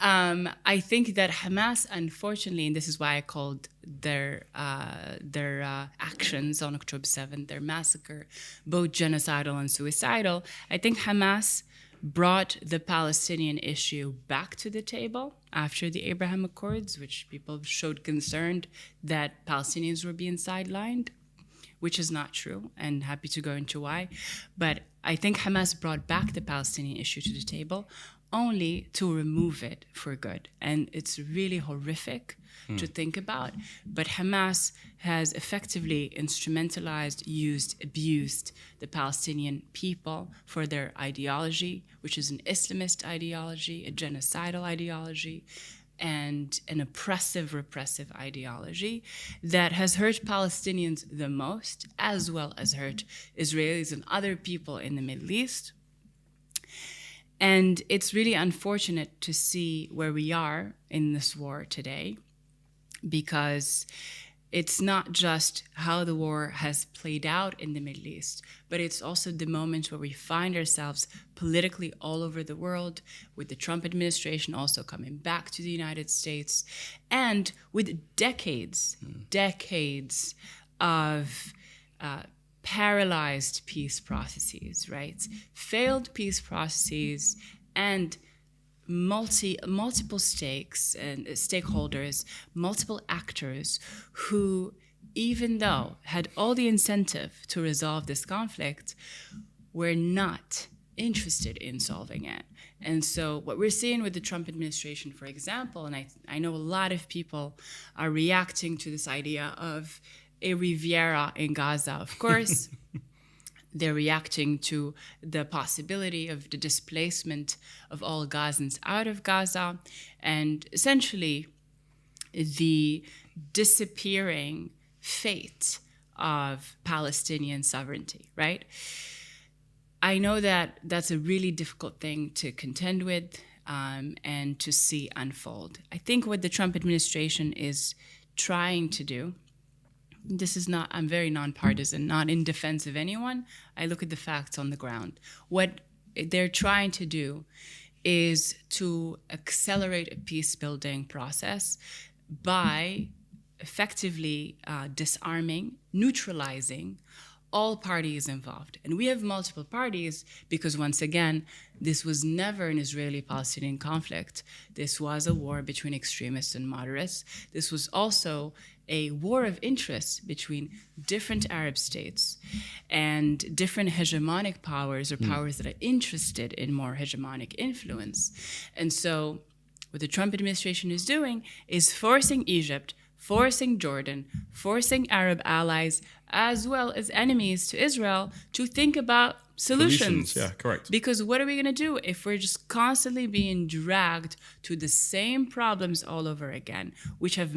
I think that Hamas, unfortunately, and this is why I called their actions on October 7th, their massacre, both genocidal and suicidal. I think Hamas brought the Palestinian issue back to the table after the Abraham Accords, which people showed concern that Palestinians were being sidelined, which is not true, and happy to go into why. But I think Hamas brought back the Palestinian issue to the table only to remove it for good. And it's really horrific to think about. But Hamas has effectively instrumentalized, used, abused the Palestinian people for their ideology, which is an Islamist ideology, a genocidal ideology, and an oppressive, repressive ideology that has hurt Palestinians the most, as well as hurt Israelis and other people in the Middle East. And it's really unfortunate to see where we are in this war today, because it's not just how the war has played out in the Middle East, but it's also the moment where we find ourselves politically all over the world, with the Trump administration also coming back to the United States, and with decades of paralyzed peace processes, right? Failed peace processes and multiple stakes and stakeholders, multiple actors who, even though had all the incentive to resolve this conflict, were not interested in solving it. And so what we're seeing with the Trump administration, for example, and I know a lot of people are reacting to this idea of a Riviera in Gaza, of course. They're reacting to the possibility of the displacement of all Gazans out of Gaza, and essentially the disappearing fate of Palestinian sovereignty, right? I know that that's a really difficult thing to contend with and to see unfold. I think what the Trump administration is trying to do, this is not, I'm very nonpartisan, not in defense of anyone. I look at the facts on the ground. What they're trying to do is to accelerate a peace-building process by effectively disarming, neutralizing all parties involved. And we have multiple parties because, once again, this was never an Israeli-Palestinian conflict. This was a war between extremists and moderates. This was also a war of interest between different Arab states and different hegemonic powers, or powers that are interested in more hegemonic influence. And so what the Trump administration is doing is forcing Egypt, forcing Jordan, forcing Arab allies, as well as enemies to Israel, to think about solutions. Yeah, correct. Because what are we going to do if we're just constantly being dragged to the same problems all over again, which have